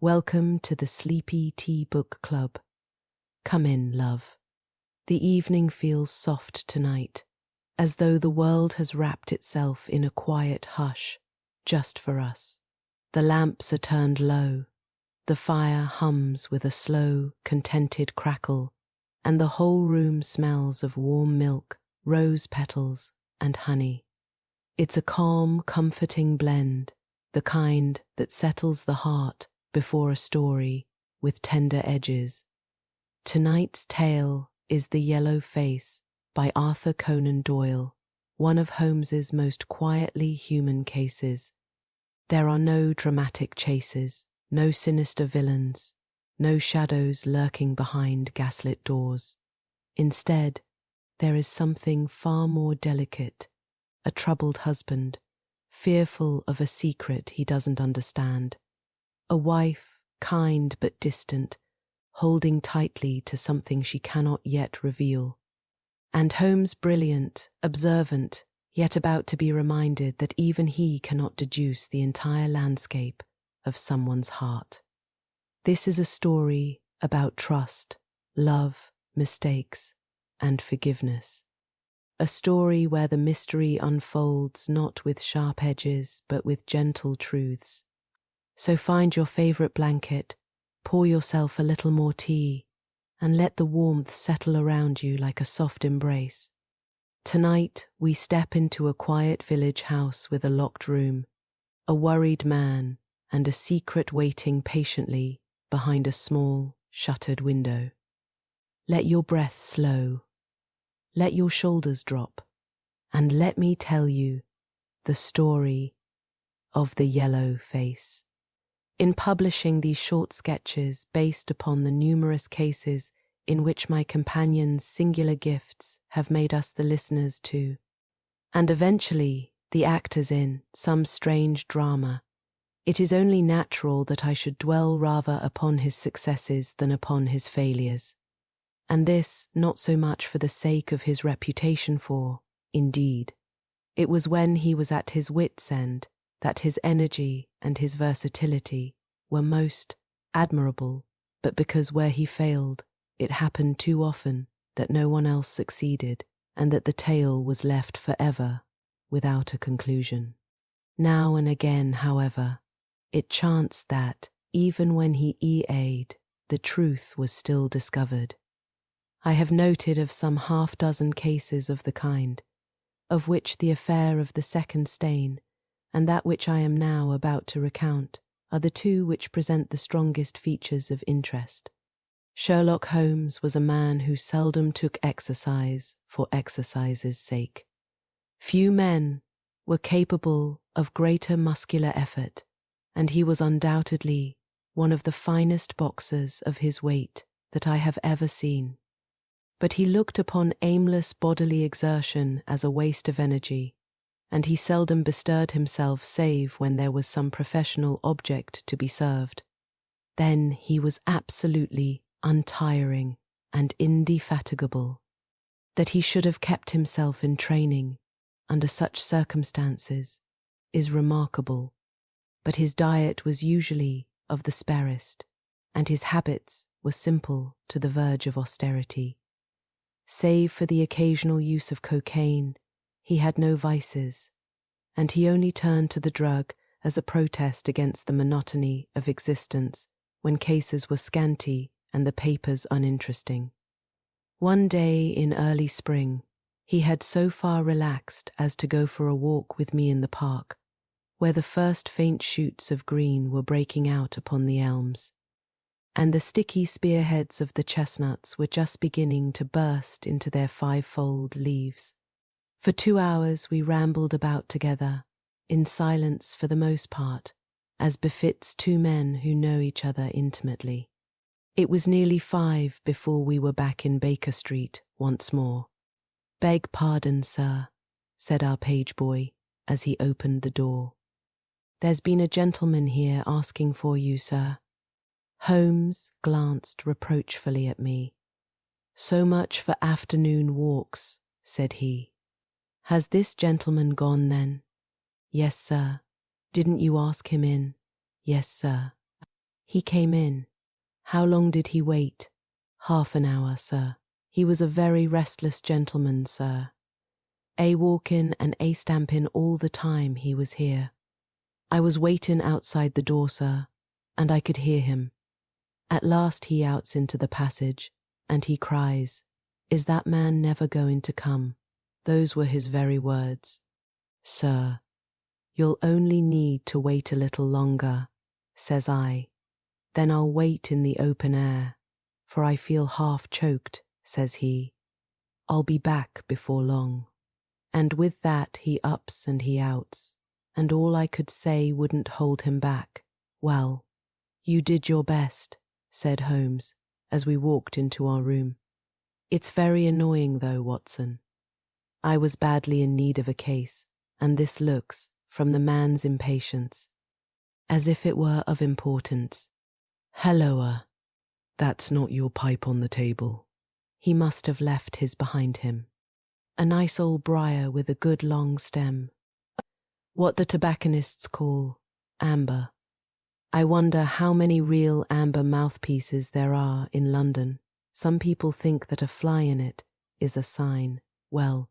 Welcome to the Sleepy Tea Book Club. Come in, love. The evening feels soft tonight, as though the world has wrapped itself in a quiet hush, just for us. The lamps are turned low, the fire hums with a slow, contented crackle, and the whole room smells of warm milk, rose petals, and honey. It's a calm, comforting blend, the kind that settles the heart before a story with tender edges. Tonight's tale is The Yellow Face by Arthur Conan Doyle, one of Holmes's most quietly human cases. There are no dramatic chases, no sinister villains, no shadows lurking behind gaslit doors. Instead, there is something far more delicate, a troubled husband, fearful of a secret he doesn't understand. A wife, kind but distant, holding tightly to something she cannot yet reveal. And Holmes brilliant, observant, yet about to be reminded that even he cannot deduce the entire landscape of someone's heart. This is a story about trust, love, mistakes, and forgiveness. A story where the mystery unfolds not with sharp edges but with gentle truths. So find your favorite blanket, pour yourself a little more tea, and let the warmth settle around you like a soft embrace. Tonight we step into a quiet village house with a locked room, a worried man, and a secret waiting patiently behind a small, shuttered window. Let your breath slow, let your shoulders drop, and let me tell you the story of the Yellow Face. In publishing these short sketches based upon the numerous cases in which my companion's singular gifts have made us the listeners to, and eventually the actors in, some strange drama, it is only natural that I should dwell rather upon his successes than upon his failures. And this not so much for the sake of his reputation for, indeed, it was when he was at his wits' end that his energy and his versatility were most admirable, but because where he failed, it happened too often that no one else succeeded, and that the tale was left forever without a conclusion. Now and again, however, it chanced that, even when he EA'd, the truth was still discovered. I have noted of some half-dozen cases of the kind, of which the affair of the second stain and that which I am now about to recount are the two which present the strongest features of interest. Sherlock Holmes was a man who seldom took exercise for exercise's sake. Few men were capable of greater muscular effort, and he was undoubtedly one of the finest boxers of his weight that I have ever seen. But he looked upon aimless bodily exertion as a waste of energy, and he seldom bestirred himself save when there was some professional object to be served. Then he was absolutely untiring and indefatigable. That he should have kept himself in training under such circumstances is remarkable, but his diet was usually of the sparest, and his habits were simple to the verge of austerity. Save for the occasional use of cocaine, he had no vices, and he only turned to the drug as a protest against the monotony of existence when cases were scanty and the papers uninteresting. One day in early spring, he had so far relaxed as to go for a walk with me in the park, where the first faint shoots of green were breaking out upon the elms, and the sticky spearheads of the chestnuts were just beginning to burst into their five-fold leaves. For 2 hours we rambled about together, in silence for the most part, as befits two men who know each other intimately. It was nearly 5 before we were back in Baker Street once more. "Beg pardon, sir," said our page boy as he opened the door. "There's been a gentleman here asking for you, sir." Holmes glanced reproachfully at me. "So much for afternoon walks," said he. "Has this gentleman gone then?" "Yes, sir." "Didn't you ask him in?" "Yes, sir." He came in. How long did he wait? Half an hour, sir. He was a very restless gentleman, sir. A walk-in and a stamp-in all the time he was here. I was waiting outside the door, sir, and I could hear him. At last he outs into the passage, and he cries, "Is that man never going to come?" Those were his very words. "Sir, you'll only need to wait a little longer," says I. "Then I'll wait in the open air, for I feel half choked," says he. "I'll be back before long." And with that he ups and he outs, and all I could say wouldn't hold him back. "Well, you did your best," said Holmes, as we walked into our room. "It's very annoying though, Watson. I was badly in need of a case, and this looks, from the man's impatience, as if it were of importance. Halloa, that's not your pipe on the table." He must have left his behind him. A nice old briar with a good long stem. What the tobacconists call amber. I wonder how many real amber mouthpieces there are in London. Some people think that a fly in it is a sign. Well,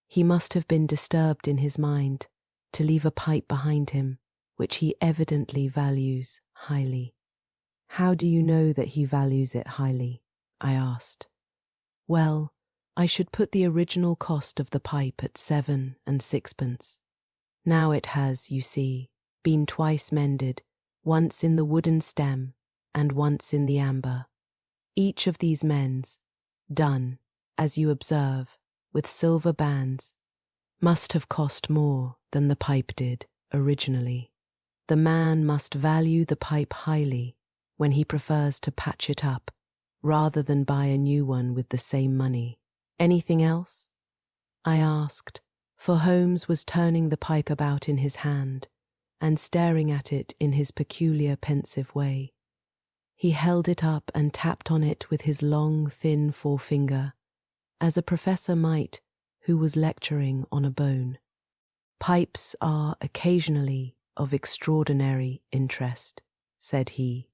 he must have been disturbed in his mind to leave a pipe behind him, which he evidently values highly. "How do you know that he values it highly?" I asked. "Well, I should put the original cost of the pipe at 7 and 6 pence. Now it has, you see, been twice mended, once in the wooden stem and once in the amber. Each of these mends, done, as you observe, with silver bands, must have cost more than the pipe did originally. The man must value the pipe highly when he prefers to patch it up, rather than buy a new one with the same money. Anything else?" I asked, for Holmes was turning the pipe about in his hand and staring at it in his peculiar pensive way. He held it up and tapped on it with his long, thin forefinger, as a professor might who was lecturing on a bone. "Pipes are occasionally of extraordinary interest," said he.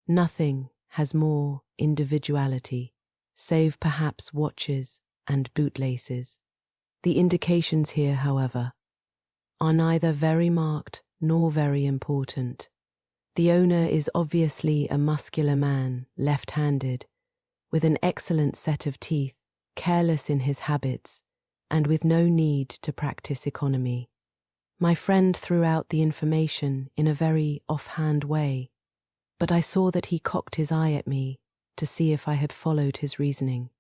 "Nothing has more individuality, save perhaps watches and bootlaces. The indications here, however, are neither very marked nor very important. The owner is obviously a muscular man, left-handed, with an excellent set of teeth, careless in his habits, and with no need to practice economy. My friend threw out the information in a very off-hand way, but I saw that he cocked his eye at me to see if I had followed his reasoning.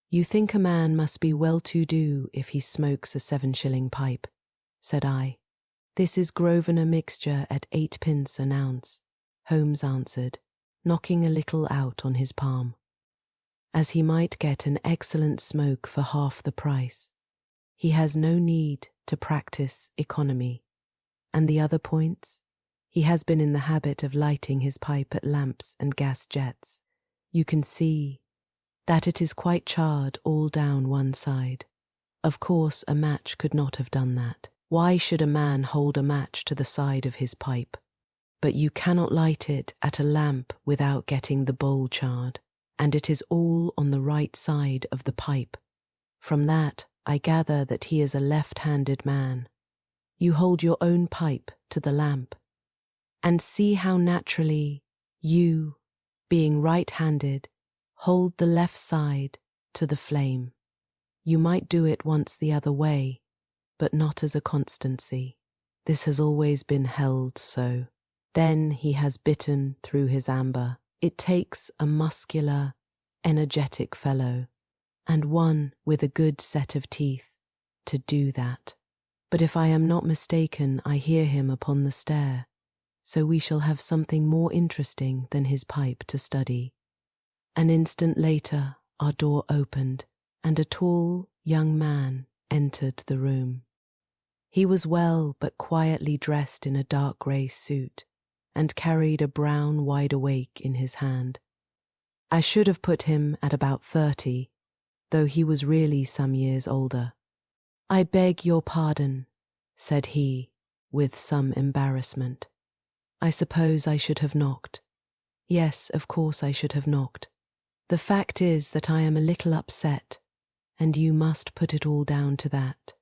"You think a man must be well-to-do if he smokes a 7-shilling pipe," said I. "This is Grosvenor mixture at 8 pence an ounce," Holmes answered, knocking a little out on his palm. "As he might get an excellent smoke for half the price. He has no need to practice economy. And the other points? He has been in the habit of lighting his pipe at lamps and gas jets. You can see that it is quite charred all down one side. Of course, a match could not have done that. Why should a man hold a match to the side of his pipe? But you cannot light it at a lamp without getting the bowl charred, and it is all on the right side of the pipe. From that, I gather that he is a left-handed man. You hold your own pipe to the lamp, and see how naturally you, being right-handed, hold the left side to the flame. You might do it once the other way, but not as a constancy. This has always been held so. Then he has bitten through his amber. It takes a muscular, energetic fellow, and one with a good set of teeth, to do that. But if I am not mistaken, I hear him upon the stair, so we shall have something more interesting than his pipe to study." An instant later, our door opened, and a tall, young man entered the room. He was well but quietly dressed in a dark grey suit, and carried a brown wide-awake in his hand. I should have put him at about 30, though he was really some years older. "I beg your pardon," said he, with some embarrassment. "I suppose I should have knocked." Yes, of course I should have knocked. The fact is that I am a little upset, and you must put it all down to that.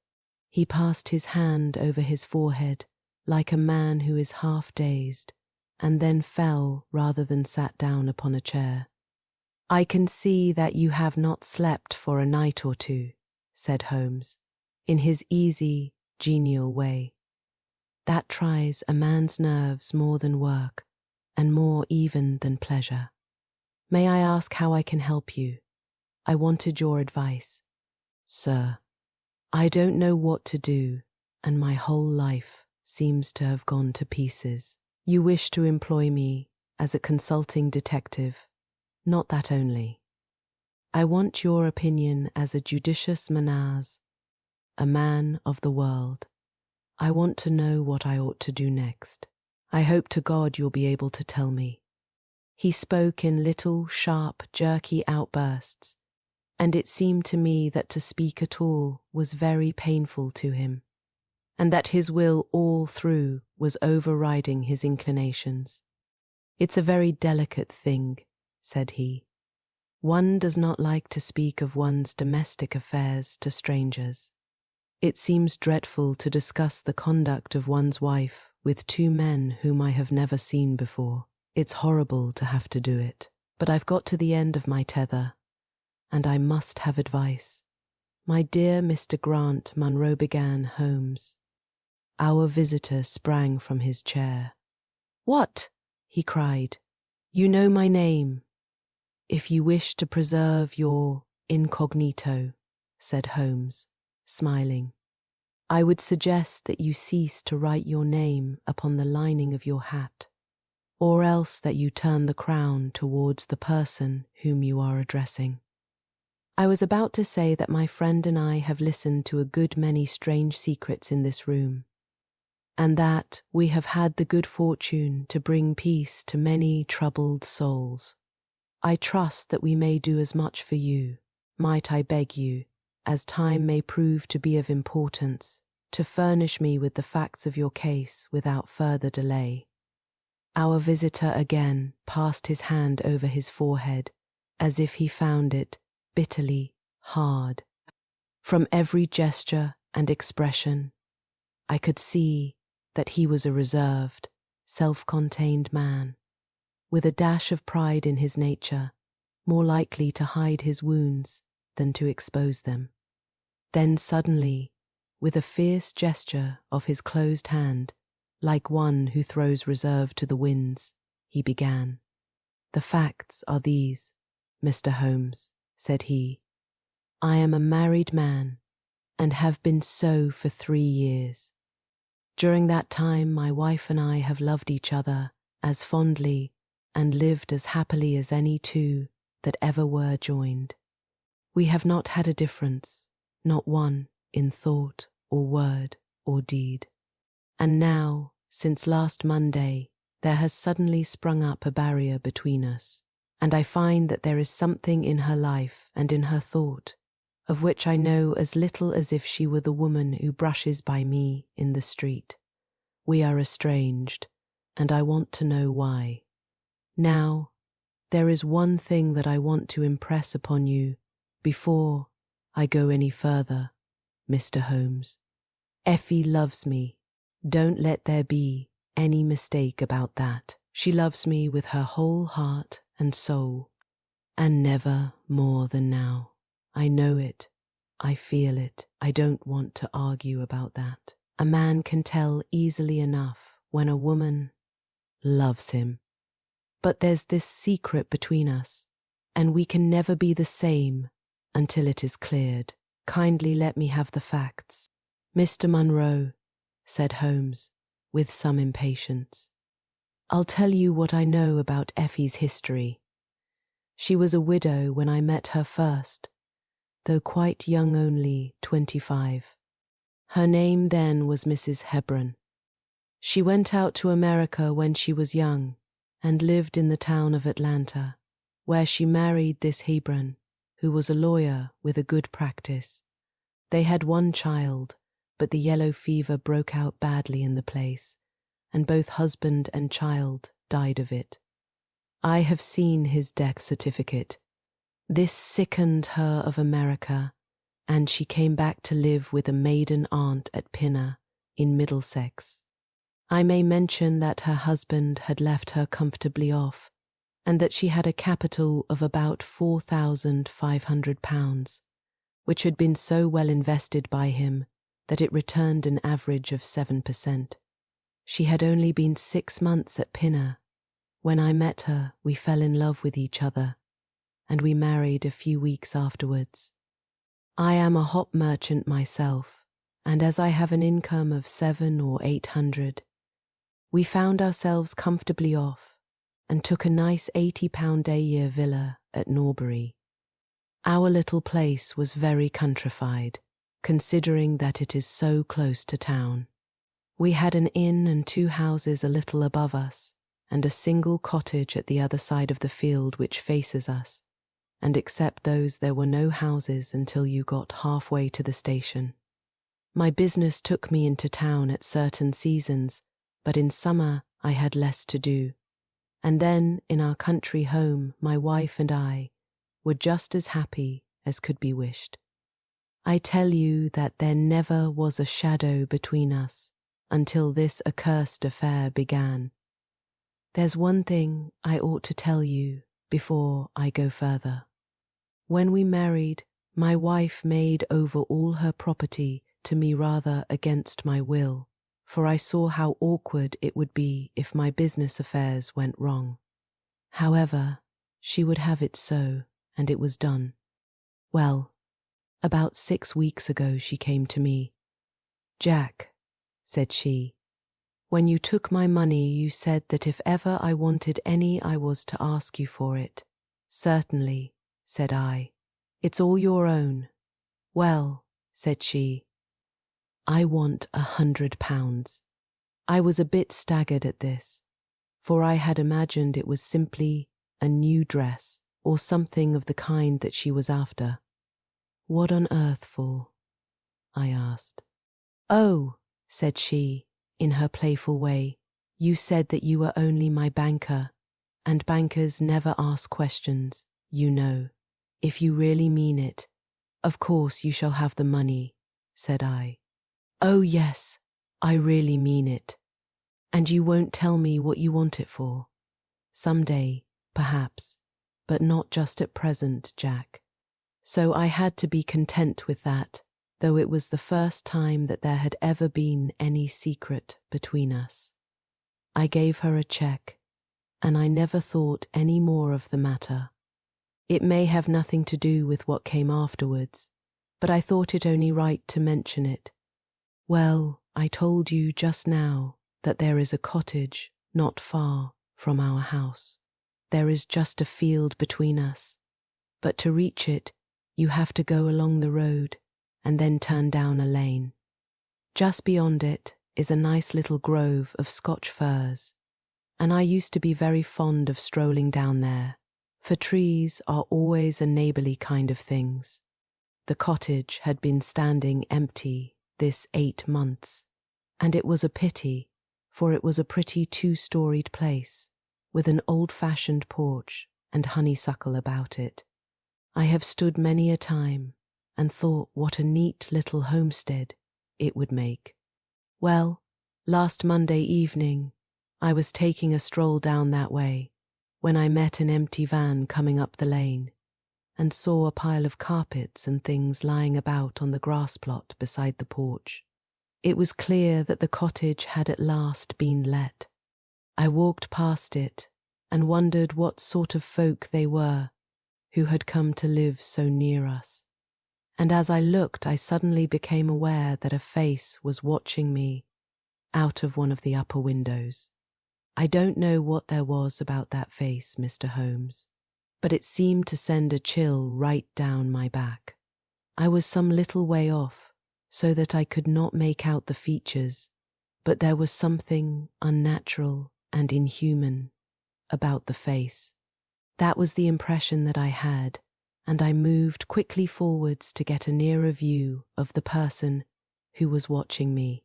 He passed his hand over his forehead like a man who is half dazed, and then fell rather than sat down upon a chair. I can see that you have not slept for a night or two, said Holmes, in his easy, genial way. That tries a man's nerves more than work, and more even than pleasure. May I ask how I can help you? I wanted your advice. Sir, I don't know what to do, and my whole life seems to have gone to pieces. You wish to employ me as a consulting detective. Not that only. I want your opinion as a judicious manaz, a man of the world. I want to know what I ought to do next. I hope to God you'll be able to tell me. He spoke in little, sharp, jerky outbursts, and it seemed to me that to speak at all was very painful to him, and that his will all through was overriding his inclinations. It's a very delicate thing, said he. One does not like to speak of one's domestic affairs to strangers. It seems dreadful to discuss the conduct of one's wife with two men whom I have never seen before. It's horrible to have to do it, but I've got to the end of my tether, and I must have advice. My dear Mr. Grant, Munro began Holmes. Our visitor sprang from his chair. What? He cried. You know my name. If you wish to preserve your incognito, said Holmes, smiling, I would suggest that you cease to write your name upon the lining of your hat, or else that you turn the crown towards the person whom you are addressing. I was about to say that my friend and I have listened to a good many strange secrets in this room, and that we have had the good fortune to bring peace to many troubled souls. I trust that we may do as much for you, might I beg you, as time may prove to be of importance, to furnish me with the facts of your case without further delay. Our visitor again passed his hand over his forehead, as if he found it bitterly hard. From every gesture and expression, I could see that he was a reserved, self-contained man, with a dash of pride in his nature, more likely to hide his wounds than to expose them. Then suddenly, with a fierce gesture of his closed hand, like one who throws reserve to the winds, he began. The facts are these, Mr. Holmes, said he. I am a married man, and have been so for 3 years. During that time my wife and I have loved each other as fondly and lived as happily as any two that ever were joined. We have not had a difference, not one, in thought or word or deed. And now, since last Monday, there has suddenly sprung up a barrier between us, and I find that there is something in her life and in her thought of which I know as little as if she were the woman who brushes by me in the street. We are estranged, and I want to know why. Now, there is one thing that I want to impress upon you before I go any further, Mr. Holmes. Effie loves me. Don't let there be any mistake about that. She loves me with her whole heart and soul, and never more than now. I know it. I feel it. I don't want to argue about that. A man can tell easily enough when a woman loves him. But there's this secret between us, and we can never be the same until it is cleared. Kindly let me have the facts. Mr. Munro, said Holmes, with some impatience. I'll tell you what I know about Effie's history. She was a widow when I met her first, though quite young, only 25. Her name then was Mrs. Hebron. She went out to America when she was young and lived in the town of Atlanta, where she married this Hebron, who was a lawyer with a good practice. They had one child, but the yellow fever broke out badly in the place, and both husband and child died of it. I have seen his death certificate. This sickened her of America, and she came back to live with a maiden aunt at Pinner, in Middlesex. I may mention that her husband had left her comfortably off, and that she had a capital of about £4,500, which had been so well invested by him that it returned an average of 7%. She had only been 6 months at Pinner. When I met her, we fell in love with each other, and we married a few weeks afterwards. I am a hop merchant myself, and as I have an income of 700 or 800, we found ourselves comfortably off and took a nice £80-a-year villa at Norbury. Our little place was very countrified, considering that it is so close to town. We had an inn and 2 houses a little above us, and a single cottage at the other side of the field which faces us, and except those there were no houses until you got halfway to the station. My business took me into town at certain seasons, but in summer I had less to do. And then, in our country home, my wife and I were just as happy as could be wished. I tell you that there never was a shadow between us until this accursed affair began. There's one thing I ought to tell you before I go further. When we married, my wife made over all her property to me rather against my will, for I saw how awkward it would be if my business affairs went wrong. However, she would have it so, and it was done. Well, about 6 weeks ago she came to me. "Jack," said she, "when you took my money you said that if ever I wanted any I was to ask you for it." "Certainly," said I. "It's all your own." "Well," said she, "I want £100. I was a bit staggered at this, for I had imagined it was simply a new dress or something of the kind that she was after. "What on earth for?" I asked. "Oh," said she, in her playful way, "you said that you were only my banker, and bankers never ask questions, you know. If you really mean it, of course you shall have the money," said I. "Oh yes, I really mean it. And you won't tell me what you want it for?" "Some day, perhaps, but not just at present, Jack." So I had to be content with that, though it was the first time that there had ever been any secret between us. I gave her a cheque, and I never thought any more of the matter. It may have nothing to do with what came afterwards, but I thought it only right to mention it. Well, I told you just now that there is a cottage not far from our house. There is just a field between us, but to reach it you have to go along the road and then turn down a lane. Just beyond it is a nice little grove of Scotch firs, and I used to be very fond of strolling down there, for trees are always a neighbourly kind of things. The cottage had been standing empty this 8 months, and it was a pity, for it was a pretty 2-storied place, with an old-fashioned porch and honeysuckle about it. I have stood many a time and thought what a neat little homestead it would make. Well, last Monday evening I was taking a stroll down that way when I met an empty van coming up the lane and saw a pile of carpets and things lying about on the grass plot beside the porch. It was clear that the cottage had at last been let. I walked past it and wondered what sort of folk they were who had come to live so near us. And as I looked, I suddenly became aware that a face was watching me out of one of the upper windows. I don't know what there was about that face, Mr. Holmes, but it seemed to send a chill right down my back. I was some little way off, so that I could not make out the features, but there was something unnatural and inhuman about the face. That was the impression that I had, and I moved quickly forwards to get a nearer view of the person who was watching me.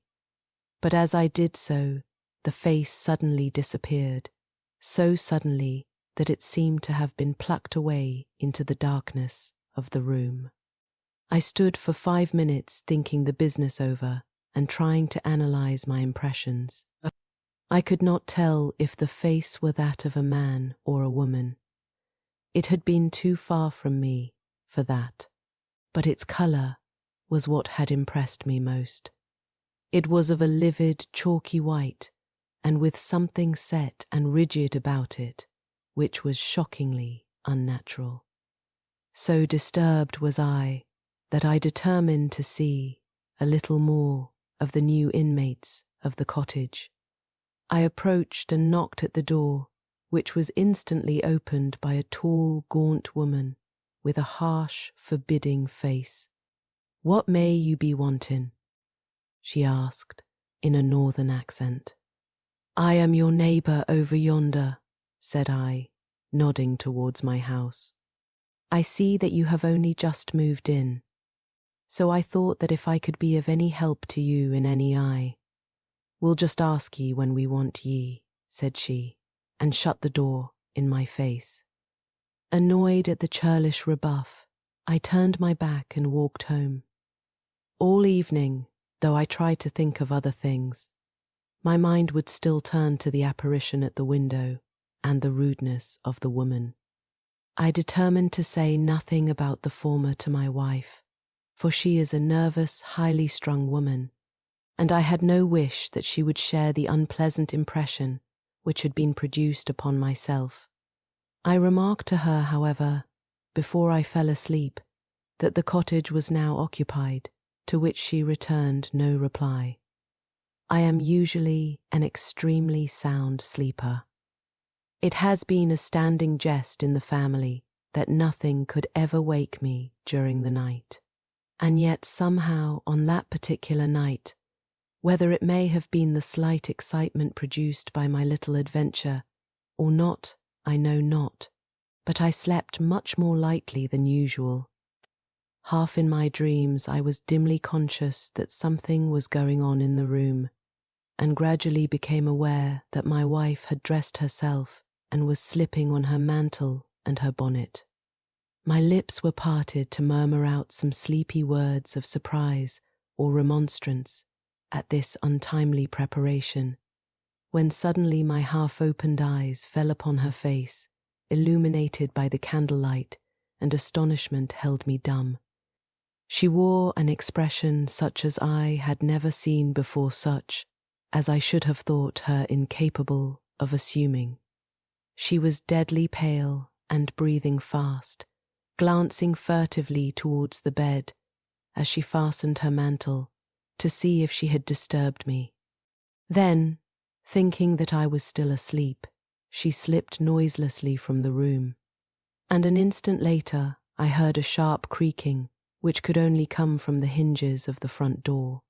But as I did so, the face suddenly disappeared, so suddenly that it seemed to have been plucked away into the darkness of the room. I stood for 5 minutes thinking the business over and trying to analyze my impressions. I could not tell if the face were that of a man or a woman. It had been too far from me for that, but its colour was what had impressed me most. It was of a livid, chalky white, and with something set and rigid about it, which was shockingly unnatural. So disturbed was I that I determined to see a little more of the new inmates of the cottage. I approached and knocked at the door, which was instantly opened by a tall, gaunt woman with a harsh, forbidding face. "What may you be wanting?" she asked in a northern accent. "I am your neighbour over yonder," said I, nodding towards my house. "I see that you have only just moved in, so I thought that if I could be of any help to you in any eye, we'll just ask ye when we want ye," said she, and shut the door in my face. Annoyed at the churlish rebuff, I turned my back and walked home. All evening, though I tried to think of other things, my mind would still turn to the apparition at the window and the rudeness of the woman. I determined to say nothing about the former to my wife, for she is a nervous, highly strung woman, and I had no wish that she would share the unpleasant impression which had been produced upon myself. I remarked to her, however, before I fell asleep, that the cottage was now occupied, to which she returned no reply. I am usually an extremely sound sleeper. It has been a standing jest in the family that nothing could ever wake me during the night. And yet somehow on that particular night, whether it may have been the slight excitement produced by my little adventure or not, I know not, but I slept much more lightly than usual. Half in my dreams I was dimly conscious that something was going on in the room, and gradually became aware that my wife had dressed herself and was slipping on her mantle and her bonnet. My lips were parted to murmur out some sleepy words of surprise or remonstrance at this untimely preparation, when suddenly my half-opened eyes fell upon her face, illuminated by the candlelight, and astonishment held me dumb. She wore an expression such as I had never seen before, such as I should have thought her incapable of assuming. She was deadly pale and breathing fast, glancing furtively towards the bed as she fastened her mantle to see if she had disturbed me. Then, thinking that I was still asleep, she slipped noiselessly from the room, and an instant later I heard a sharp creaking which could only come from the hinges of the front door.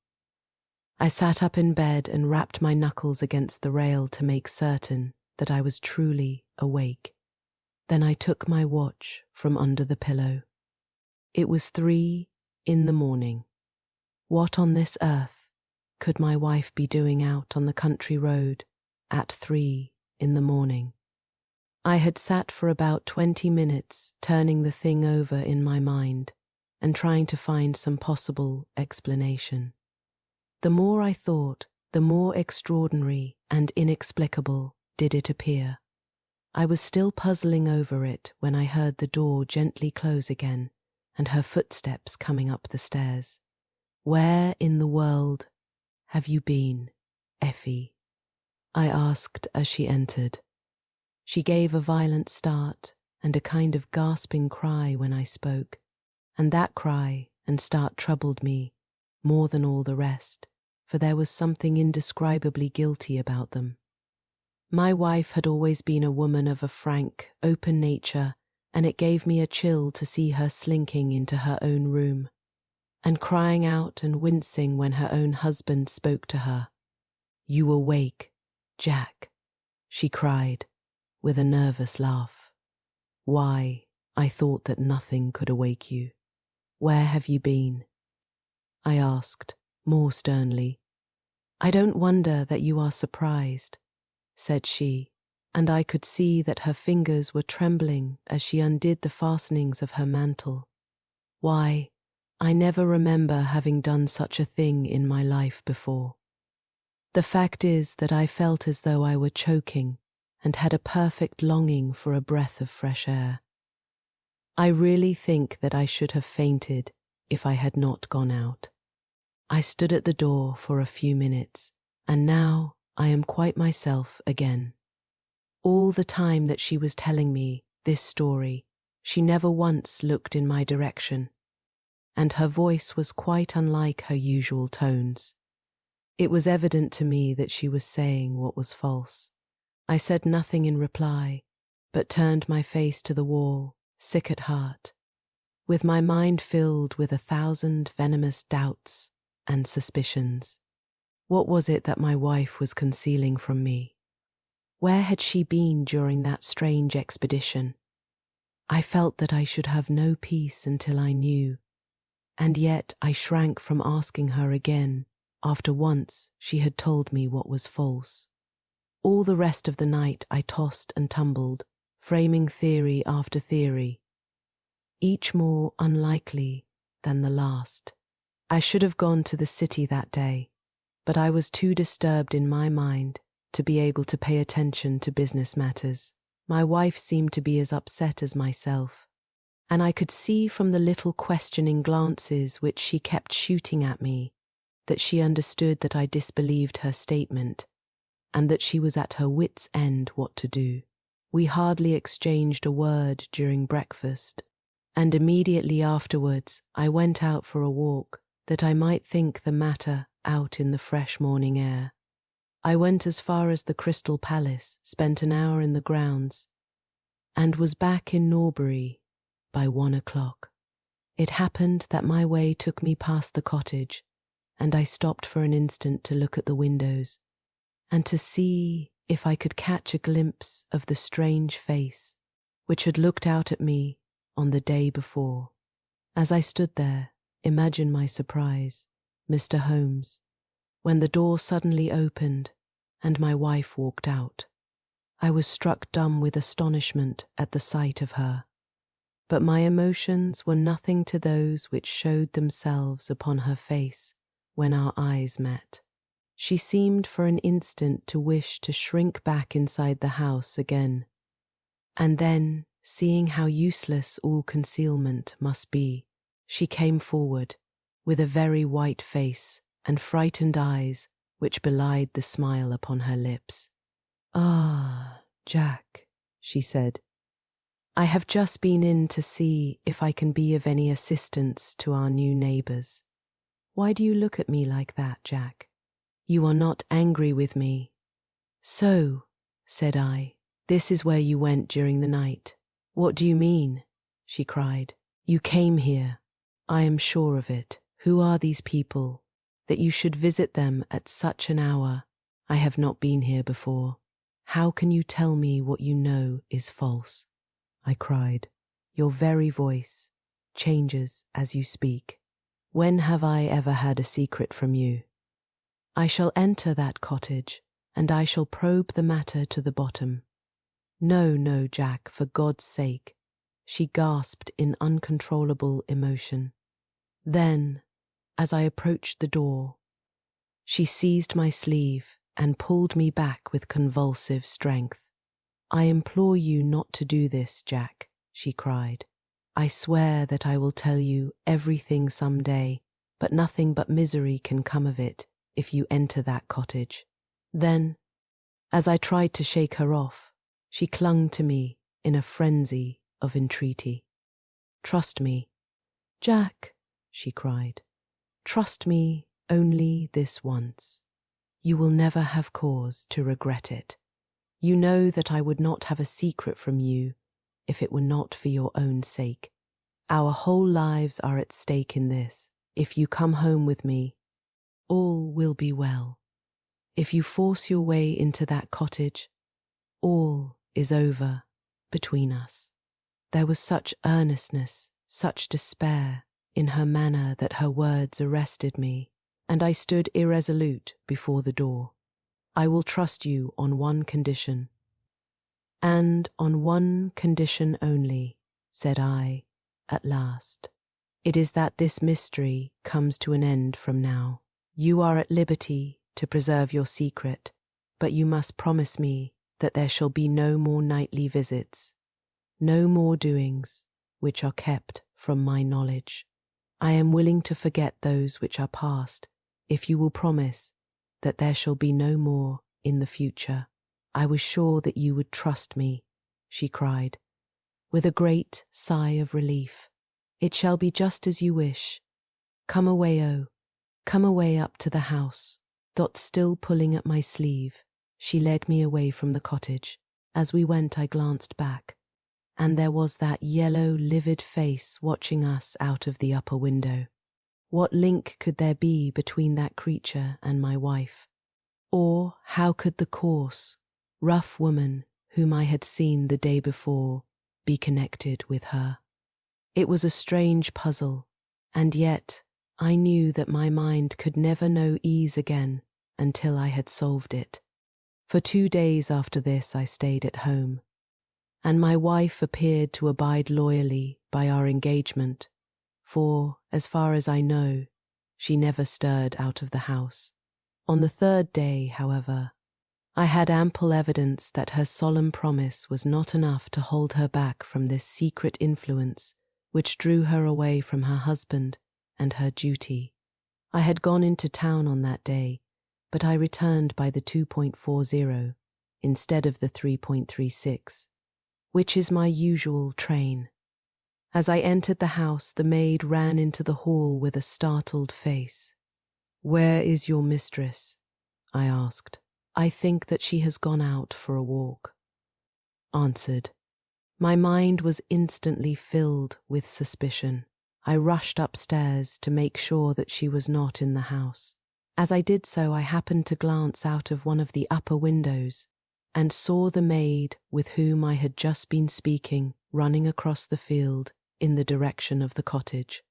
I sat up in bed and rapped my knuckles against the rail to make certain that I was truly awake. Then I took my watch from under the pillow. It was 3 in the morning. What on this earth could my wife be doing out on the country road at 3 in the morning? I had sat for about 20 minutes turning the thing over in my mind and trying to find some possible explanation. The more I thought, the more extraordinary and inexplicable did it appear. I was still puzzling over it when I heard the door gently close again and her footsteps coming up the stairs. "Where in the world have you been, Effie?" I asked as she entered. She gave a violent start and a kind of gasping cry when I spoke, and that cry and start troubled me more than all the rest, for there was something indescribably guilty about them. My wife had always been a woman of a frank, open nature, and it gave me a chill to see her slinking into her own room and crying out and wincing when her own husband spoke to her. "You awake, Jack," she cried with a nervous laugh. "Why, I thought that nothing could awake you. Where have you been?" I asked, more sternly. "I don't wonder that you are surprised," said she, and I could see that her fingers were trembling as she undid the fastenings of her mantle. Why, I never remember having done such a thing in my life before. The fact is that I felt as though I were choking and had a perfect longing for a breath of fresh air. I really think that I should have fainted if I had not gone out. I stood at the door for a few minutes, and now I am quite myself again. All the time that she was telling me this story, she never once looked in my direction, and her voice was quite unlike her usual tones. It was evident to me that she was saying what was false. I said nothing in reply, but turned my face to the wall, sick at heart, with my mind filled with 1,000 venomous doubts and suspicions. What was it that my wife was concealing from me? Where had she been during that strange expedition? I felt that I should have no peace until I knew, and yet I shrank from asking her again after once she had told me what was false. All the rest of the night I tossed and tumbled, framing theory after theory, each more unlikely than the last. I should have gone to the city that day, but I was too disturbed in my mind to be able to pay attention to business matters. My wife seemed to be as upset as myself, and I could see from the little questioning glances which she kept shooting at me that she understood that I disbelieved her statement and that she was at her wits' end what to do. We hardly exchanged a word during breakfast, and immediately afterwards I went out for a walk that I might think the matter out in the fresh morning air. I went as far as the Crystal Palace, spent an hour in the grounds, and was back in Norbury by 1 o'clock. It happened that my way took me past the cottage, and I stopped for an instant to look at the windows and to see if I could catch a glimpse of the strange face which had looked out at me on the day before. As I stood there, imagine my surprise, Mr. Holmes, when the door suddenly opened and my wife walked out. I was struck dumb with astonishment at the sight of her, but my emotions were nothing to those which showed themselves upon her face when our eyes met. She seemed for an instant to wish to shrink back inside the house again, and then, seeing how useless all concealment must be, she came forward, with a very white face and frightened eyes which belied the smile upon her lips. "Ah, Jack," she said, "I have just been in to see if I can be of any assistance to our new neighbours. Why do you look at me like that, Jack? You are not angry with me." "So," said I, "this is where you went during the night." "What do you mean?" she cried. "You came here. I am sure of it. Who are these people, that you should visit them at such an hour? I have not been here before. How can you tell me what you know is false?" I cried. "Your very voice changes as you speak. When have I ever had a secret from you? I shall enter that cottage, and I shall probe the matter to the bottom." "No, no, Jack, for God's sake," she gasped in uncontrollable emotion. Then, as I approached the door, she seized my sleeve and pulled me back with convulsive strength. "I implore you not to do this, Jack," she cried. "I swear that I will tell you everything some day, but nothing but misery can come of it if you enter that cottage." Then, as I tried to shake her off, she clung to me in a frenzy of entreaty. "Trust me, Jack," she cried. "Trust me only this once. You will never have cause to regret it. You know that I would not have a secret from you if it were not for your own sake. Our whole lives are at stake in this. If you come home with me, all will be well. If you force your way into that cottage, all is over between us." There was such earnestness, such despair in her manner that her words arrested me, and I stood irresolute before the door. "I will trust you on one condition." "And on one condition only," said I, at last. "It is that this mystery comes to an end from now. You are at liberty to preserve your secret, but you must promise me that there shall be no more nightly visits, no more doings which are kept from my knowledge. I am willing to forget those which are past, if you will promise that there shall be no more in the future." "I was sure that you would trust me," she cried, with a great sigh of relief. "It shall be just as you wish. Come away, oh, come away up to the house." Still pulling at my sleeve, she led me away from the cottage. As we went, I glanced back, and there was that yellow, livid face watching us out of the upper window. What link could there be between that creature and my wife? Or how could the coarse, rough woman whom I had seen the day before be connected with her? It was a strange puzzle, and yet I knew that my mind could never know ease again until I had solved it. For 2 days after this I stayed at home, and my wife appeared to abide loyally by our engagement, for, as far as I know, she never stirred out of the house. On the 3rd day, however, I had ample evidence that her solemn promise was not enough to hold her back from this secret influence which drew her away from her husband and her duty. I had gone into town on that day, but I returned by the 2.40 instead of the 3.36, which is my usual train. As I entered the house, the maid ran into the hall with a startled face. "Where is your mistress?" I asked. "I think that she has gone out for a walk," answered. My mind was instantly filled with suspicion. I rushed upstairs to make sure that she was not in the house. As I did so, I happened to glance out of one of the upper windows and saw the maid with whom I had just been speaking running across the field in the direction of the cottage.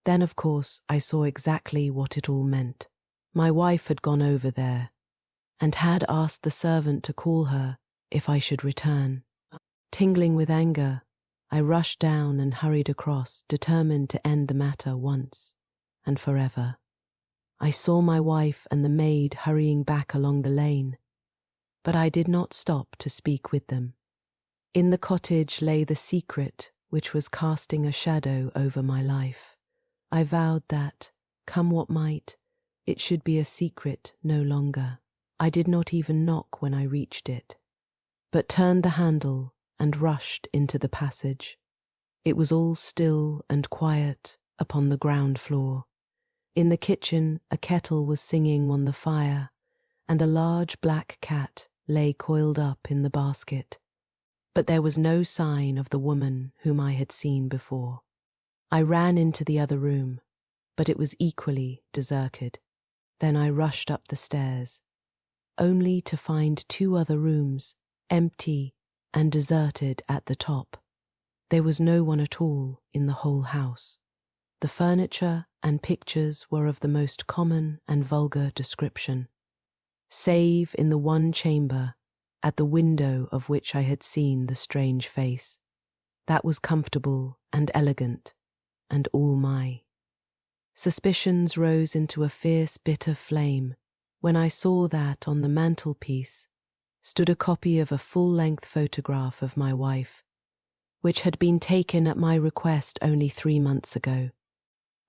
Then, of course, I saw exactly what it all meant. My wife had gone over there and had asked the servant to call her if I should return. Tingling with anger, I rushed down and hurried across, determined to end the matter once and forever. I saw my wife and the maid hurrying back along the lane, but I did not stop to speak with them. In the cottage lay the secret which was casting a shadow over my life. I vowed that, come what might, it should be a secret no longer. I did not even knock when I reached it, but turned the handle and rushed into the passage. It was all still and quiet upon the ground floor. In the kitchen, a kettle was singing on the fire, and a large black cat lay coiled up in the basket. But there was no sign of the woman whom I had seen before. I ran into the other room, but it was equally deserted. Then I rushed up the stairs, only to find 2 other rooms, empty and deserted at the top. There was no one at all in the whole house. The furniture and pictures were of the most common and vulgar description, save in the one chamber at the window of which I had seen the strange face. That was comfortable and elegant, and all my suspicions rose into a fierce, bitter flame when I saw that on the mantelpiece stood a copy of a full-length photograph of my wife, which had been taken at my request only 3 months ago.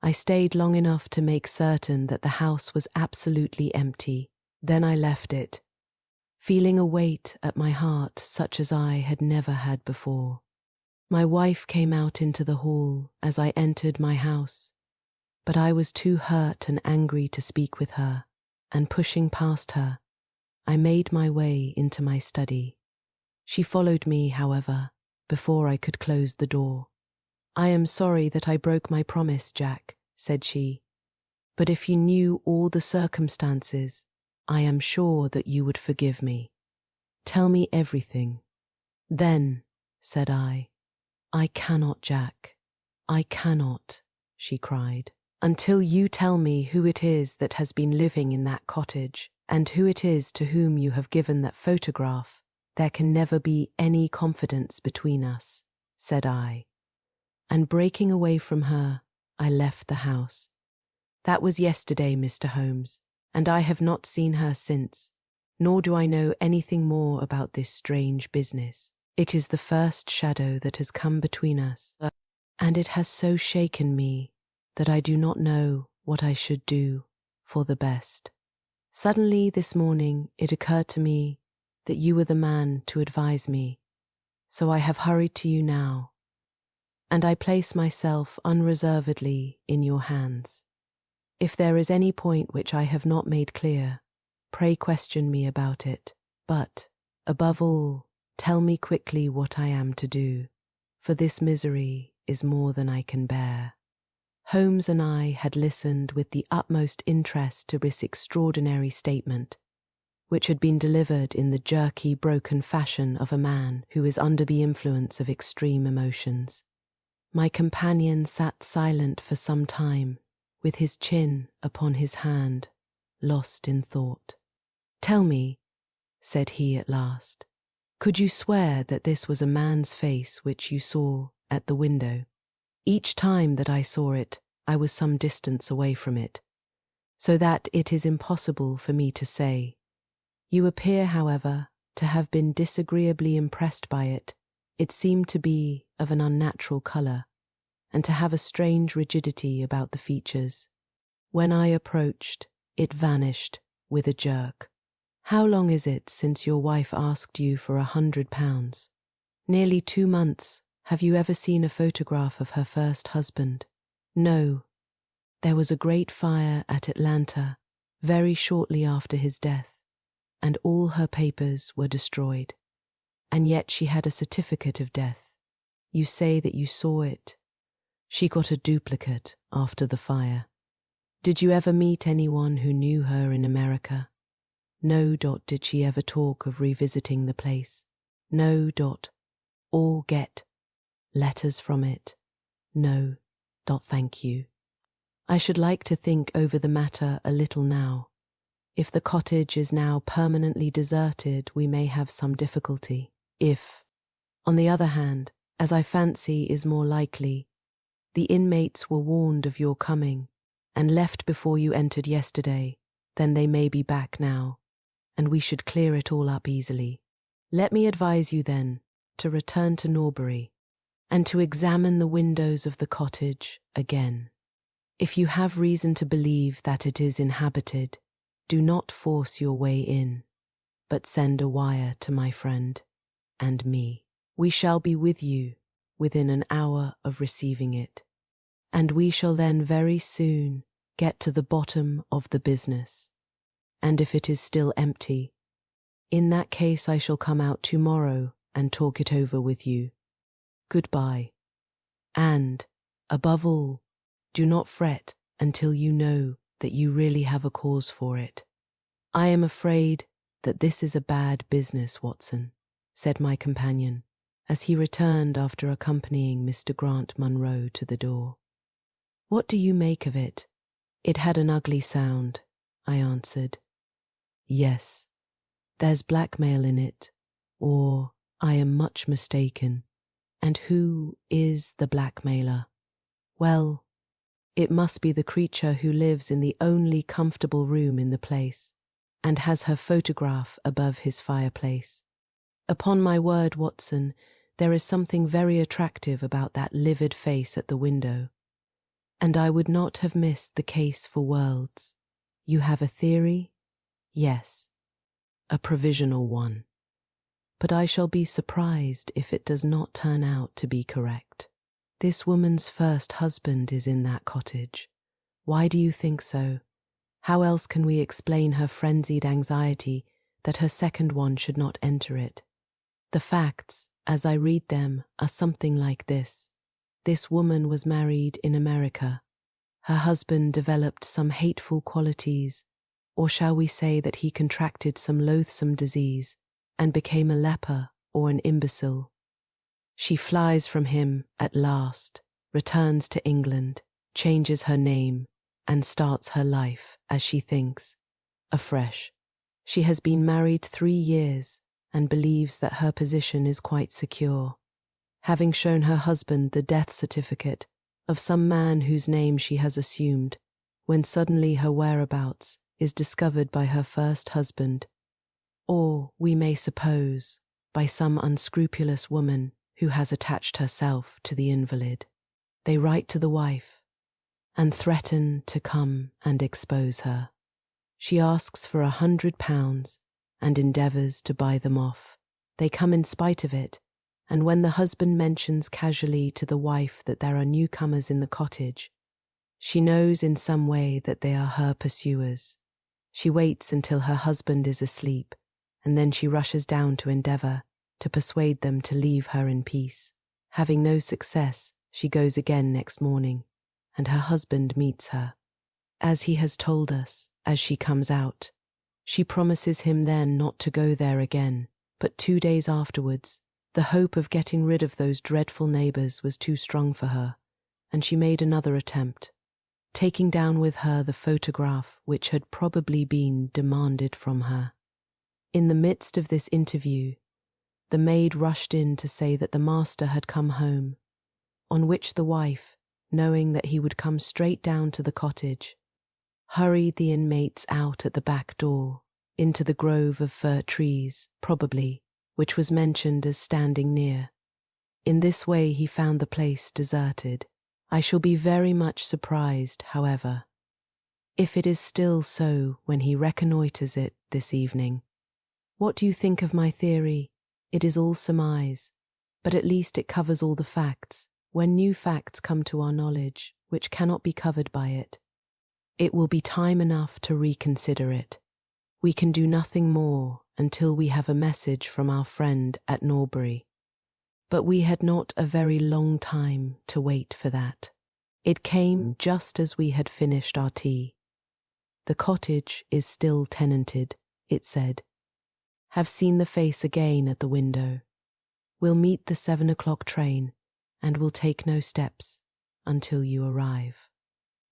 I stayed long enough to make certain that the house was absolutely empty. Then I left it, feeling a weight at my heart such as I had never had before. My wife came out into the hall as I entered my house, but I was too hurt and angry to speak with her, and pushing past her, I made my way into my study. She followed me, however, before I could close the door. "I am sorry that I broke my promise, Jack," said she, "but if you knew all the circumstances, I am sure that you would forgive me. Tell me everything." "Then," said I. "I cannot, Jack. I cannot," she cried, "until you tell me who it is that has been living in that cottage, and who it is to whom you have given that photograph There can never be any confidence between us, said I. And breaking away from her, I left the house. That was yesterday, Mr. Holmes, and I have not seen her since, nor do I know anything more about this strange business. It is the first shadow that has come between us, and it has so shaken me that I do not know what I should do for the best. Suddenly this morning it occurred to me that you were the man to advise me, so I have hurried to you now, and I place myself unreservedly in your hands. If there is any point which I have not made clear, pray question me about it, but, above all, tell me quickly what I am to do, for this misery is more than I can bear. Holmes and I had listened with the utmost interest to this extraordinary statement, which had been delivered in the jerky, broken fashion of a man who is under the influence of extreme emotions. My companion sat silent for some time, with his chin upon his hand, lost in thought. "Tell me," said he at last, "could you swear that this was a man's face which you saw at the window? Each time that I saw it, I was some distance away from it, so that it is impossible for me to say. You appear, however, to have been disagreeably impressed by it. It seemed to be of an unnatural colour, and to have a strange rigidity about the features. When I approached, it vanished with a jerk. How long is it since your wife asked you for £100? Nearly 2 months. Have you ever seen a photograph of her first husband? No. There was a great fire at Atlanta very shortly after his death, and all her papers were destroyed. And yet she had a certificate of death. You say that you saw it. She got a duplicate after the fire. Did you ever meet anyone who knew her in America? No. Did she ever talk of revisiting the place? No. Or get letters from it? No. Thank you. I should like to think over the matter a little now. If the cottage is now permanently deserted, we may have some difficulty. If, on the other hand, as I fancy is more likely, the inmates were warned of your coming and left before you entered yesterday, then they may be back now, and we should clear it all up easily. Let me advise you then to return to Norbury and to examine the windows of the cottage again. If you have reason to believe that it is inhabited, do not force your way in, but send a wire to my friend and me. We shall be with you within an hour of receiving it, and we shall then very soon get to the bottom of the business. And if it is still empty, in that case I shall come out tomorrow and talk it over with you. Goodbye. And, above all, do not fret until you know that you really have a cause for it. I am afraid that this is a bad business, Watson, said my companion, as he returned after accompanying Mr. Grant Munro to the door. What do you make of it? It had an ugly sound, I answered. Yes, there's blackmail in it, or I am much mistaken. And who is the blackmailer? Well, it must be the creature who lives in the only comfortable room in the place, and has her photograph above his fireplace. Upon my word, Watson, there is something very attractive about that livid face at the window, and I would not have missed the case for worlds. You have a theory? Yes, a provisional one. But I shall be surprised if it does not turn out to be correct. This woman's first husband is in that cottage. Why do you think so? How else can we explain her frenzied anxiety that her second one should not enter it? The facts, as I read them, are something like this. This woman was married in America. Her husband developed some hateful qualities, or shall we say that he contracted some loathsome disease and became a leper or an imbecile. She flies from him at last, returns to England, changes her name, and starts her life, as she thinks, afresh. She has been married 3 years, and believes that her position is quite secure, having shown her husband the death certificate of some man whose name she has assumed, when suddenly her whereabouts is discovered by her first husband, or, we may suppose, by some unscrupulous woman who has attached herself to the invalid. They write to the wife and threaten to come and expose her. She asks for £100 and endeavours to buy them off. They come in spite of it, and when the husband mentions casually to the wife that there are newcomers in the cottage, she knows in some way that they are her pursuers. She waits until her husband is asleep, and then she rushes down to endeavour to persuade them to leave her in peace. Having no success, she goes again next morning, and her husband meets her. As he has told us, as she comes out, she promises him then not to go there again, but 2 days afterwards, the hope of getting rid of those dreadful neighbours was too strong for her, and she made another attempt, taking down with her the photograph which had probably been demanded from her. In the midst of this interview, the maid rushed in to say that the master had come home, on which the wife, knowing that he would come straight down to the cottage, hurried the inmates out at the back door, into the grove of fir trees, probably, which was mentioned as standing near. In this way he found the place deserted. I shall be very much surprised, however, if it is still so when he reconnoitres it this evening. What do you think of my theory? It is all surmise, but at least it covers all the facts. When new facts come to our knowledge, which cannot be covered by it, it will be time enough to reconsider it. We can do nothing more until we have a message from our friend at Norbury. But we had not a very long time to wait for that. It came just as we had finished our tea. The cottage is still tenanted, it said. Have seen the face again at the window. Will meet the 7 o'clock train and will take no steps until you arrive.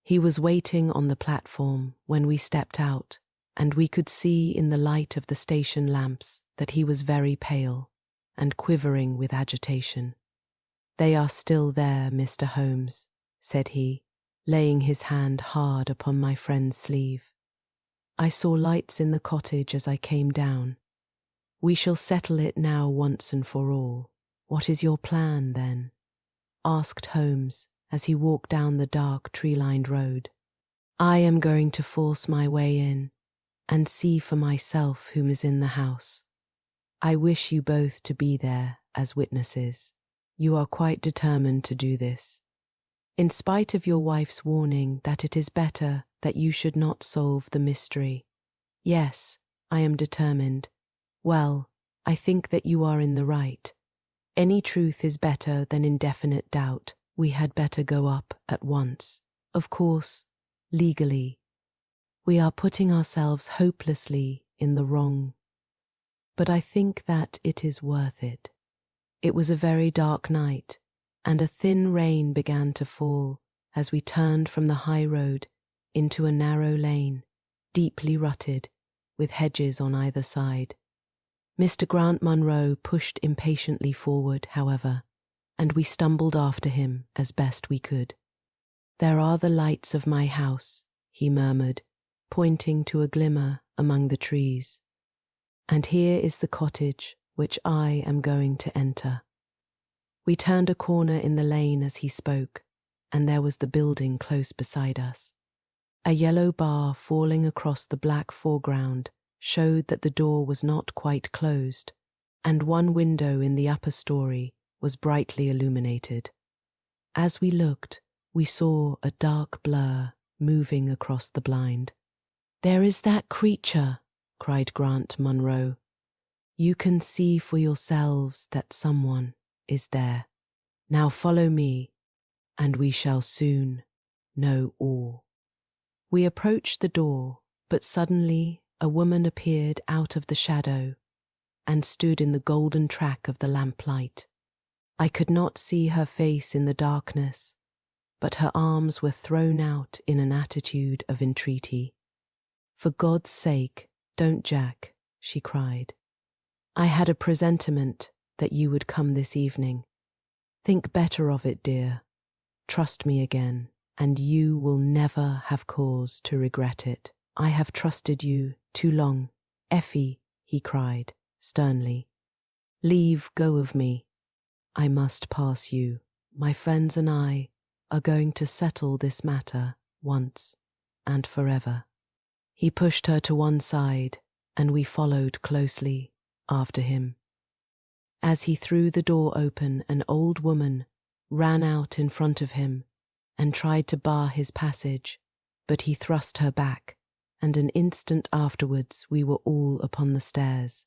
He was waiting on the platform when we stepped out, and we could see in the light of the station lamps that he was very pale and quivering with agitation. They are still there, Mr. Holmes, said he, laying his hand hard upon my friend's sleeve. I saw lights in the cottage as I came down. We shall settle it now once and for all. What is your plan, then? Asked Holmes as he walked down the dark tree-lined road. I am going to force my way in and see for myself whom is in the house. I wish you both to be there as witnesses. You are quite determined to do this, in spite of your wife's warning that it is better that you should not solve the mystery. Yes, I am determined. Well, I think that you are in the right. Any truth is better than indefinite doubt. We had better go up at once. Of course, legally, we are putting ourselves hopelessly in the wrong. But I think that it is worth it. It was a very dark night, and a thin rain began to fall as we turned from the high road into a narrow lane, deeply rutted, with hedges on either side. Mr. Grant Munro pushed impatiently forward, however, and we stumbled after him as best we could. There are the lights of my house, he murmured, pointing to a glimmer among the trees. And here is the cottage which I am going to enter. We turned a corner in the lane as he spoke, and there was the building close beside us. A yellow bar falling across the black foreground showed that the door was not quite closed, and one window in the upper story was brightly illuminated. As we looked, we saw a dark blur moving across the blind. "There is that creature," cried Grant Munro. "You can see for yourselves that someone is there. Now follow me, and we shall soon know all." We approached the door, but suddenly a woman appeared out of the shadow and stood in the golden track of the lamplight. I could not see her face in the darkness, but her arms were thrown out in an attitude of entreaty. "For God's sake, don't, Jack," she cried. I had a presentiment that you would come this evening. Think better of it, dear. Trust me again, and you will never have cause to regret it. I have trusted you too long. Effie, he cried, sternly. Leave go of me. I must pass you. My friends and I are going to settle this matter once and forever. He pushed her to one side, and we followed closely after him. As he threw the door open, an old woman ran out in front of him and tried to bar his passage, but he thrust her back, and an instant afterwards we were all upon the stairs.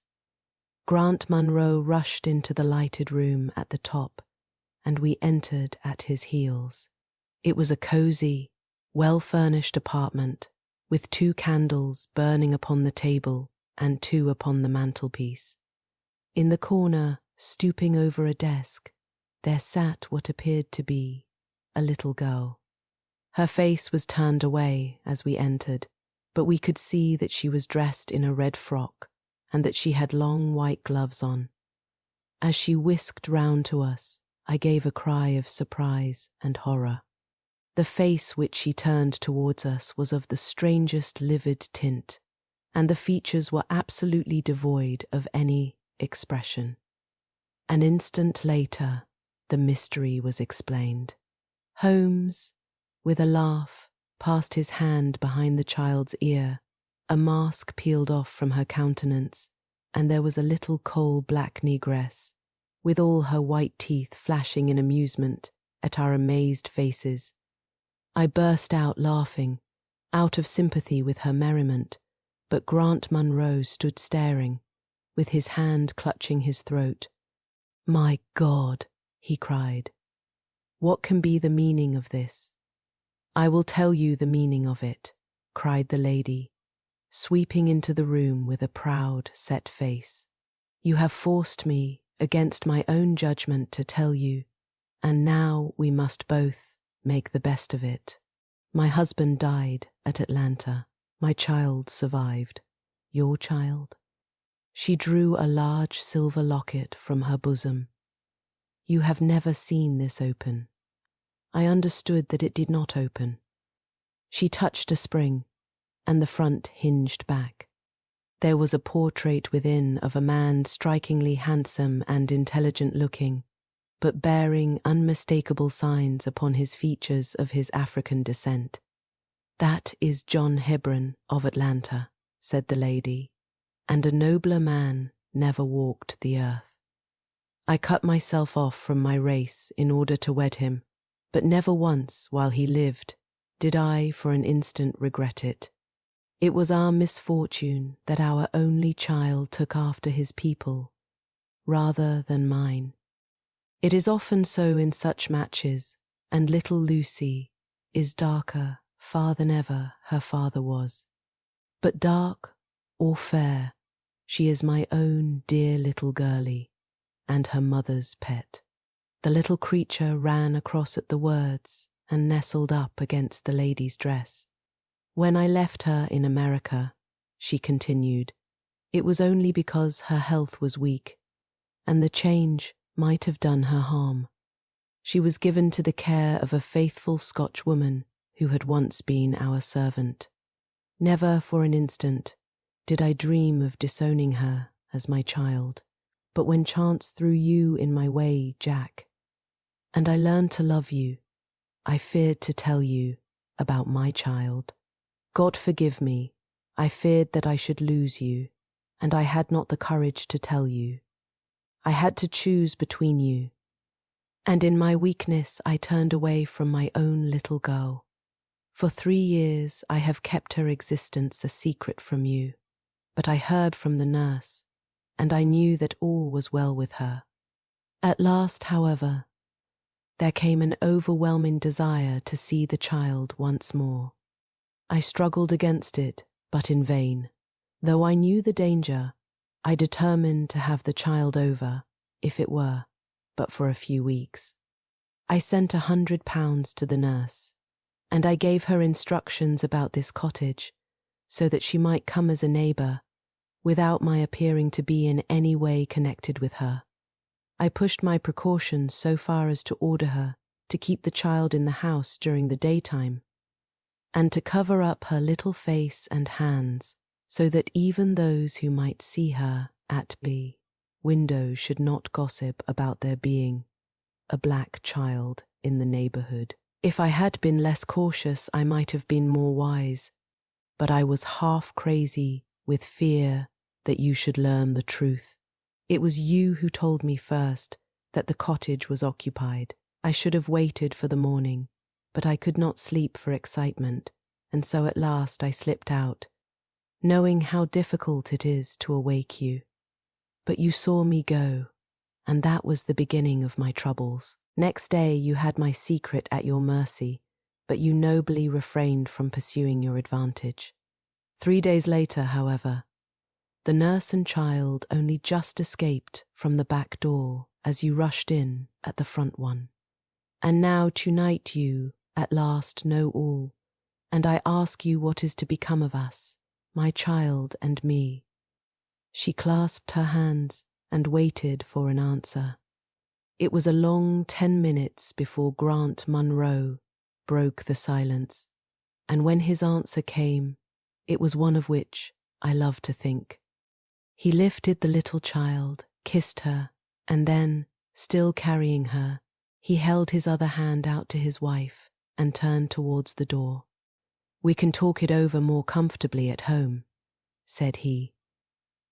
Grant Munro rushed into the lighted room at the top, and we entered at his heels. It was a cosy, well-furnished apartment, with 2 candles burning upon the table and 2 upon the mantelpiece. In the corner, stooping over a desk, there sat what appeared to be a little girl. Her face was turned away as we entered, but we could see that she was dressed in a red frock and that she had long white gloves on. As she whisked round to us, I gave a cry of surprise and horror. The face which she turned towards us was of the strangest livid tint, and the features were absolutely devoid of any expression. An instant later, the mystery was explained. Holmes, with a laugh, passed his hand behind the child's ear. A mask peeled off from her countenance, and there was a little coal-black negress, with all her white teeth flashing in amusement at our amazed faces. I burst out laughing, out of sympathy with her merriment, but Grant Munro stood staring, with his hand clutching his throat. "My God," he cried. "What can be the meaning of this?" "I will tell you the meaning of it," cried the lady, sweeping into the room with a proud, set face. "You have forced me, against my own judgment, to tell you, and now we must both make the best of it. My husband died at Atlanta. My child survived. Your child?" She drew a large silver locket from her bosom. "You have never seen this open." I understood that it did not open. She touched a spring, and the front hinged back. There was a portrait within of a man strikingly handsome and intelligent-looking, but bearing unmistakable signs upon his features of his African descent. "That is John Hebron of Atlanta," said the lady, "and a nobler man never walked the earth. I cut myself off from my race in order to wed him, but never once while he lived did I for an instant regret it. It was our misfortune that our only child took after his people rather than mine. It is often so in such matches, and little Lucy is darker far than ever her father was. But dark or fair, she is my own dear little girlie, and her mother's pet." The little creature ran across at the words and nestled up against the lady's dress. "When I left her in America," she continued, "it was only because her health was weak, and the change might have done her harm. She was given to the care of a faithful Scotch woman who had once been our servant. Never for an instant did I dream of disowning her as my child, but when chance threw you in my way, Jack, and I learned to love you, I feared to tell you about my child. God forgive me, I feared that I should lose you, and I had not the courage to tell you. I had to choose between you, and in my weakness I turned away from my own little girl. For 3 years I have kept her existence a secret from you, but I heard from the nurse, and I knew that all was well with her. At last, however, there came an overwhelming desire to see the child once more. I struggled against it, but in vain. Though I knew the danger, I determined to have the child over, if it were, but for a few weeks. I sent £100 to the nurse, and I gave her instructions about this cottage, so that she might come as a neighbour without my appearing to be in any way connected with her. I pushed my precautions so far as to order her to keep the child in the house during the daytime, and to cover up her little face and hands so that even those who might see her at the window should not gossip about there being a black child in the neighborhood. If I had been less cautious, I might have been more wise, but I was half crazy with fear that you should learn the truth. It was you who told me first that the cottage was occupied. I should have waited for the morning, but I could not sleep for excitement, and so at last I slipped out, knowing how difficult it is to awake you. But you saw me go, and that was the beginning of my troubles. Next day you had my secret at your mercy, but you nobly refrained from pursuing your advantage. 3 days later, however, the nurse and child only just escaped from the back door as you rushed in at the front one. And now tonight you, at last, know all, and I ask you what is to become of us, my child and me. She clasped her hands and waited for an answer. It was a long 10 minutes before Grant Munro broke the silence, and when his answer came, it was one of which I love to think. He lifted the little child, kissed her, and then, still carrying her, he held his other hand out to his wife and turned towards the door. "We can talk it over more comfortably at home," said he.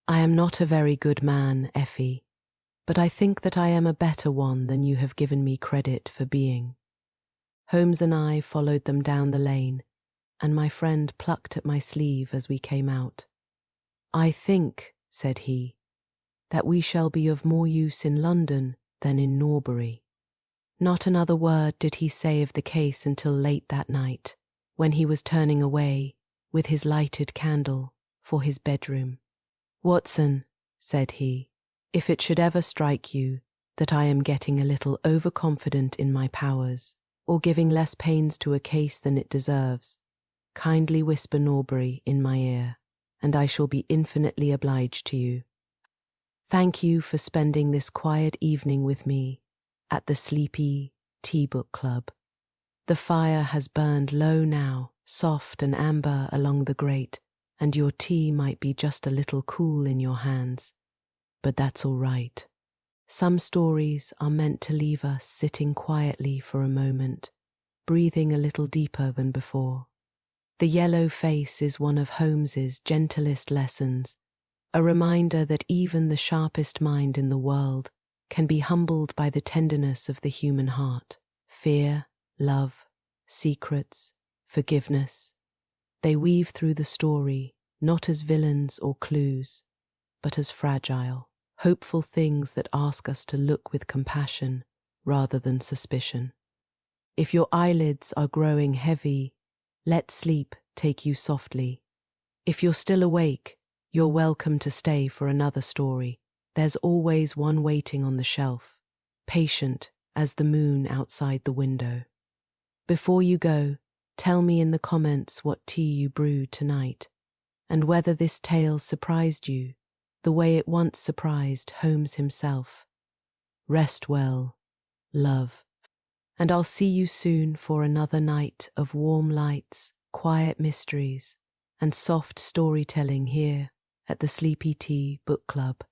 "I am not a very good man, Effie, but I think that I am a better one than you have given me credit for being." Holmes and I followed them down the lane, and my friend plucked at my sleeve as we came out. "I think," said he, "that we shall be of more use in London than in Norbury." Not another word did he say of the case until late that night, when he was turning away, with his lighted candle, for his bedroom. "Watson," said he, "if it should ever strike you that I am getting a little overconfident in my powers, or giving less pains to a case than it deserves, kindly whisper Norbury in my ear, and I shall be infinitely obliged to you. Thank you for spending this quiet evening with me at the Sleepy Tea Book Club. The fire has burned low now, soft and amber along the grate, and your tea might be just a little cool in your hands, but that's all right. Some stories are meant to leave us sitting quietly for a moment, breathing a little deeper than before. The yellow face is one of Holmes's gentlest lessons, a reminder that even the sharpest mind in the world can be humbled by the tenderness of the human heart. Fear, love, secrets, forgiveness. They weave through the story, not as villains or clues, but as fragile, hopeful things that ask us to look with compassion rather than suspicion. If your eyelids are growing heavy, let sleep take you softly. If you're still awake, you're welcome to stay for another story. There's always one waiting on the shelf, patient as the moon outside the window. Before you go, tell me in the comments what tea you brewed tonight, and whether this tale surprised you the way it once surprised Holmes himself. Rest well, love, and I'll see you soon for another night of warm lights, quiet mysteries, and soft storytelling here at the Sleepy Tea Book Club.